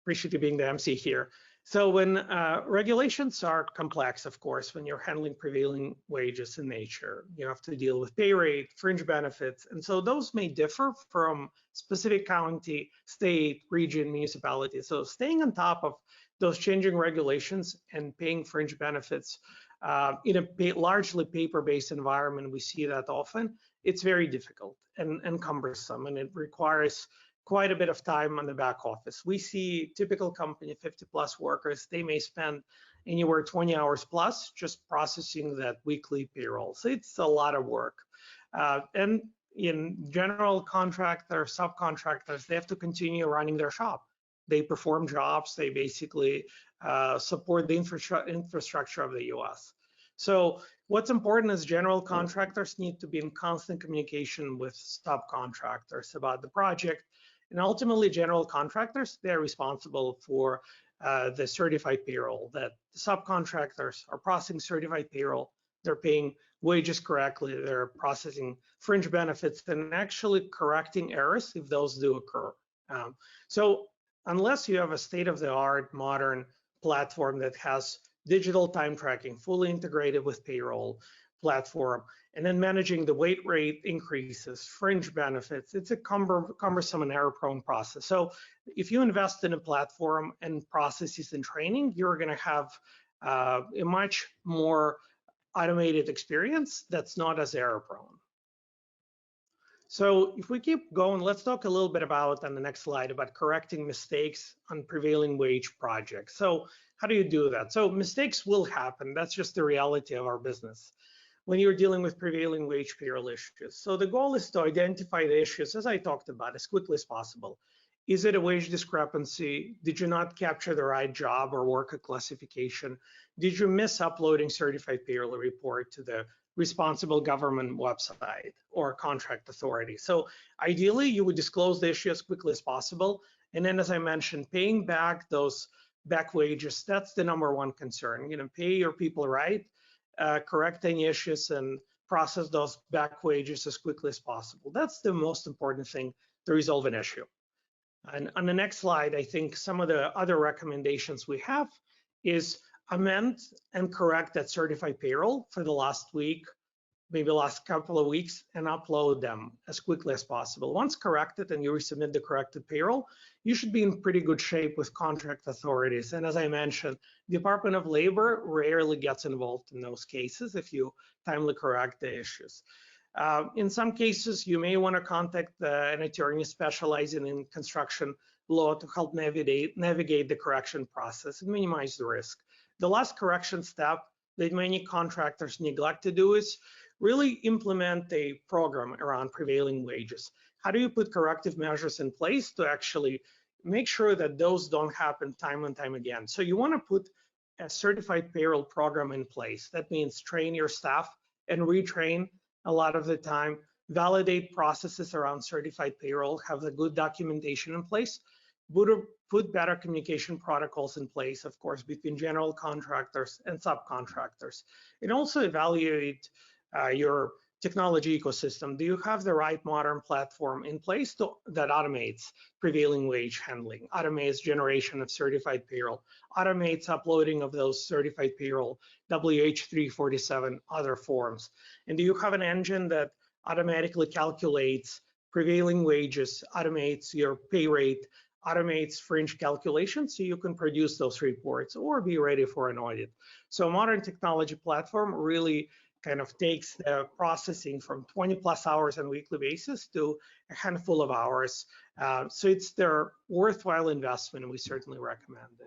Appreciate you being the MC here. So when regulations are complex, of course, when you're handling prevailing wages in nature, you have to deal with pay rate, fringe benefits, and so those may differ from specific county, state, region, municipality. So staying on top of those changing regulations and paying fringe benefits in a largely paper-based environment, we see that often, it's very difficult and cumbersome, and it requires quite a bit of time on the back office. We see typical company, 50 plus workers, they may spend anywhere 20 hours plus just processing that weekly payroll. So it's a lot of work. And in general contractors, subcontractors, they have to continue running their shop. They perform jobs, they basically support the infrastructure of the US. So what's important is general contractors need to be in constant communication with subcontractors about the project. And ultimately, general contractors, they're responsible for the certified payroll, that the subcontractors are processing certified payroll, they're paying wages correctly, they're processing fringe benefits, and actually correcting errors if those do occur. So unless you have a state-of-the-art modern platform that has digital time tracking, fully integrated with payroll platform, and then managing the wait rate increases, fringe benefits, it's a cumbersome and error-prone process. So if you invest in a platform and processes and training, you're going to have a much more automated experience that's not as error-prone. So if we keep going, let's talk a little bit about, on the next slide, about correcting mistakes on prevailing wage projects. So how do you do that? So mistakes will happen. That's just the reality of our business when you're dealing with prevailing wage payroll issues. So the goal is to identify the issues, as I talked about, as quickly as possible. Is it a wage discrepancy? Did you not capture the right job or worker classification? Did you miss uploading certified payroll report to the responsible government website or contract authority? So ideally, you would disclose the issue as quickly as possible. And then, as I mentioned, paying back those back wages, that's the #1 concern. You know, pay your people right, correct any issues, and process those back wages as quickly as possible. That's the most important thing to resolve an issue. And on the next slide, I think some of the other recommendations we have is amend and correct that certified payroll for the last week, maybe last couple of weeks, and upload them as quickly as possible. Once corrected and you resubmit the corrected payroll, you should be in pretty good shape with contract authorities. And as I mentioned, Department of Labor rarely gets involved in those cases if you timely correct the issues. In some cases, you may want to contact an attorney specializing in construction law to help navigate the correction process and minimize the risk. The last correction step that many contractors neglect to do is really implement a program around prevailing wages. How do you put corrective measures in place to actually make sure that those don't happen time and time again? So you want to put a certified payroll program in place. That means train your staff and retrain a lot of the time, validate processes around certified payroll, have the good documentation in place, put better communication protocols in place, of course, between general contractors and subcontractors, and also evaluate your technology ecosystem. Do you have the right modern platform in place that automates prevailing wage handling, automates generation of certified payroll, automates uploading of those certified payroll, WH-347, other forms? And do you have an engine that automatically calculates prevailing wages, automates your pay rate, automates fringe calculations so you can produce those reports or be ready for an audit? So a modern technology platform really kind of takes the processing from 20 plus hours on a weekly basis to a handful of hours. So it's their worthwhile investment, and we certainly recommend it.